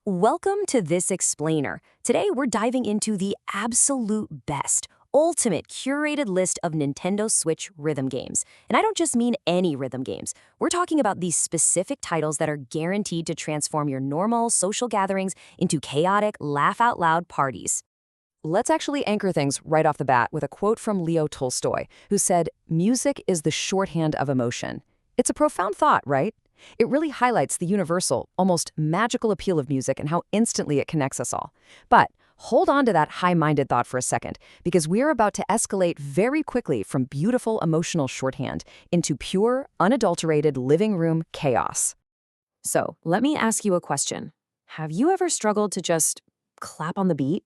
Welcome to This Explainer. Today we're diving into the absolute best, ultimate curated list of Nintendo Switch rhythm games. And I don't just mean any rhythm games. We're talking about these specific titles that are guaranteed to transform your normal social gatherings into chaotic, laugh-out-loud parties. Let's actually anchor things right off the bat with a quote from Leo Tolstoy, who said, "Music is the shorthand of emotion." It's a profound thought, right? It really highlights the universal, almost magical appeal of music and how instantly it connects us all. But hold on to that high-minded thought for a second, because we're about to escalate very quickly from beautiful emotional shorthand into pure, unadulterated living room chaos. So, let me ask you a question. Have you ever struggled to just clap on the beat?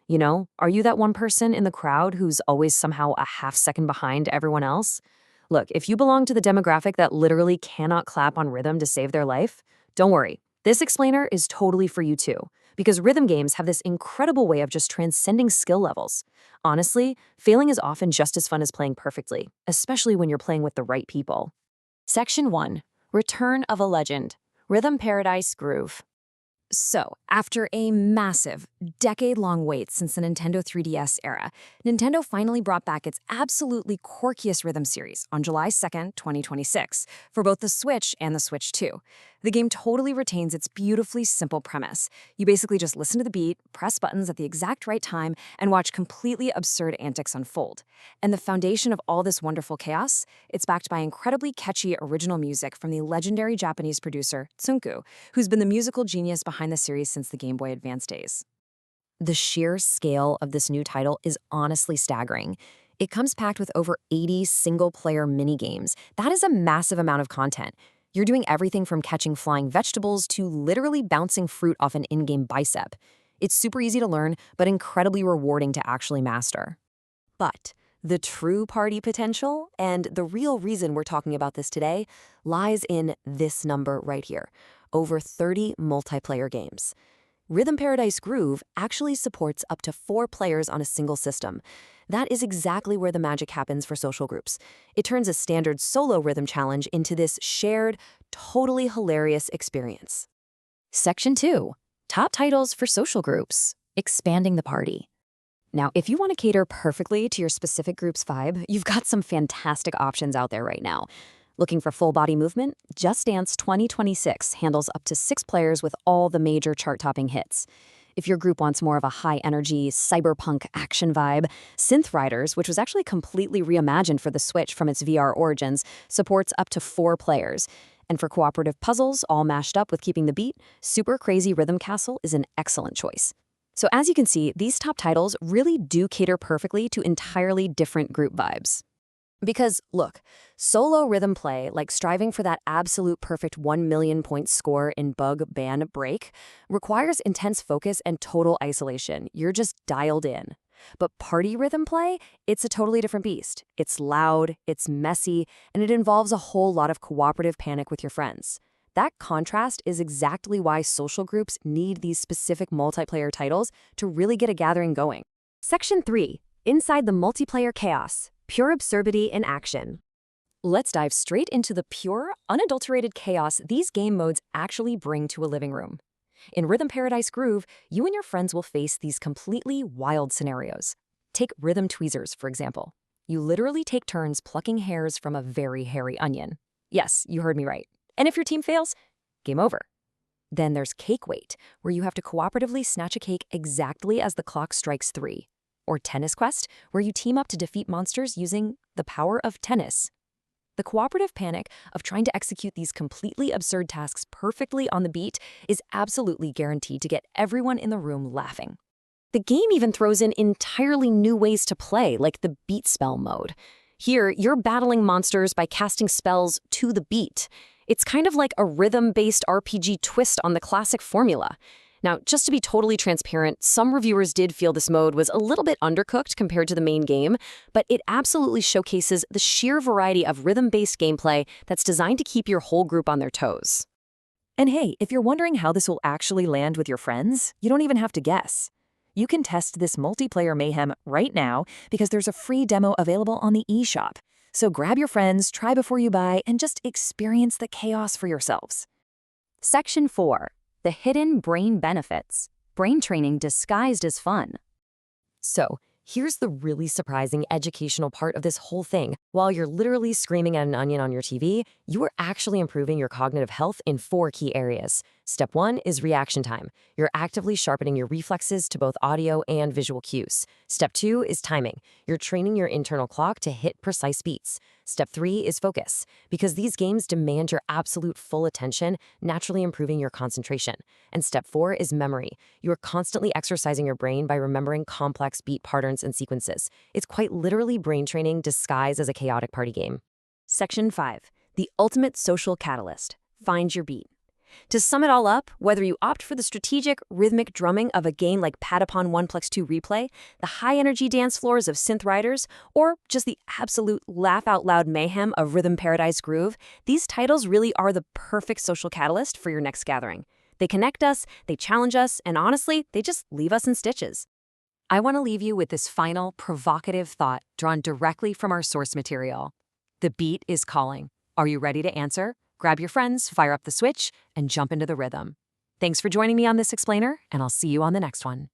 You know, are you that one person in the crowd who's always somehow a half second behind everyone else? Look, if you belong to the demographic that literally cannot clap on rhythm to save their life, don't worry. This explainer is totally for you too, because rhythm games have this incredible way of just transcending skill levels. Honestly, failing is often just as fun as playing perfectly, especially when you're playing with the right people. Section 1. Return of a Legend. Rhythm Paradise Groove. So, after a massive, decade-long wait since the Nintendo 3DS era, Nintendo finally brought back its absolutely quirkiest rhythm series on July 2nd, 2026, for both the Switch and the Switch 2. The game totally retains its beautifully simple premise. You basically just listen to the beat, press buttons at the exact right time, and watch completely absurd antics unfold. And the foundation of all this wonderful chaos? It's backed by incredibly catchy original music from the legendary Japanese producer Tsunku, who's been the musical genius behind the series since the Game Boy Advance days. The sheer scale of this new title is honestly staggering. It comes packed with over 80 single-player mini-games. That is a massive amount of content. You're doing everything from catching flying vegetables to literally bouncing fruit off an in-game bicep. It's super easy to learn, but incredibly rewarding to actually master. But the true party potential, and the real reason we're talking about this today, lies in this number right here: over 30 multiplayer games. Rhythm Paradise Groove actually supports up to 4 players on a single system. That is exactly where the magic happens for social groups. It turns a standard solo rhythm challenge into this shared, totally hilarious experience. Section 2. Top titles for social groups. Expanding the party. Now, if you want to cater perfectly to your specific group's vibe, you've got some fantastic options out there right now. Looking for full body movement? Just Dance 2026 handles up to 6 players with all the major chart-topping hits. If your group wants more of a high-energy, cyberpunk action vibe, Synth Riders, which was actually completely reimagined for the Switch from its VR origins, supports up to 4 players. And for cooperative puzzles, all mashed up with keeping the beat, Super Crazy Rhythm Castle is an excellent choice. So as you can see, these top titles really do cater perfectly to entirely different group vibes. Because, look, solo rhythm play, like striving for that absolute perfect 1 million point score in Bug, Ban, Break, requires intense focus and total isolation. You're just dialed in. But party rhythm play, it's a totally different beast. It's loud, it's messy, and it involves a whole lot of cooperative panic with your friends. That contrast is exactly why social groups need these specific multiplayer titles to really get a gathering going. Section 3. Inside the Multiplayer Chaos. Pure absurdity in action. Let's dive straight into the pure, unadulterated chaos these game modes actually bring to a living room. In Rhythm Paradise Groove, you and your friends will face these completely wild scenarios. Take rhythm tweezers, for example. You literally take turns plucking hairs from a very hairy onion. Yes, you heard me right. And if your team fails, game over. Then there's Cake Weight, where you have to cooperatively snatch a cake exactly as the clock strikes 3. Or Tennis Quest, where you team up to defeat monsters using the power of tennis. The cooperative panic of trying to execute these completely absurd tasks perfectly on the beat is absolutely guaranteed to get everyone in the room laughing. The game even throws in entirely new ways to play, like the beat spell mode. Here, you're battling monsters by casting spells to the beat. It's kind of like a rhythm-based RPG twist on the classic formula. Now, just to be totally transparent, some reviewers did feel this mode was a little bit undercooked compared to the main game, but it absolutely showcases the sheer variety of rhythm-based gameplay that's designed to keep your whole group on their toes. And hey, if you're wondering how this will actually land with your friends, you don't even have to guess. You can test this multiplayer mayhem right now because there's a free demo available on the eShop. So grab your friends, try before you buy, and just experience the chaos for yourselves. Section 4. the hidden brain benefits. Brain training disguised as fun. So, here's the really surprising educational part of this whole thing. While you're literally screaming at an onion on your TV, you are actually improving your cognitive health in 4 key areas. Step 1 is reaction time. You're actively sharpening your reflexes to both audio and visual cues. Step 2 is timing. You're training your internal clock to hit precise beats. Step 3 is focus. Because these games demand your absolute full attention, naturally improving your concentration. And step 4 is memory. You are constantly exercising your brain by remembering complex beat patterns and sequences. It's quite literally brain training disguised as a chaotic party game. Section 5. The ultimate social catalyst. Find your beat. To sum it all up, whether you opt for the strategic, rhythmic drumming of a game like Patapon 1+2 Replay, the high-energy dance floors of Synth Riders, or just the absolute laugh-out-loud mayhem of Rhythm Paradise Groove, these titles really are the perfect social catalyst for your next gathering. They connect us, they challenge us, and honestly, they just leave us in stitches. I want to leave you with this final, provocative thought drawn directly from our source material. The beat is calling. Are you ready to answer? Grab your friends, fire up the switch, and jump into the rhythm. Thanks for joining me on this explainer, and I'll see you on the next one.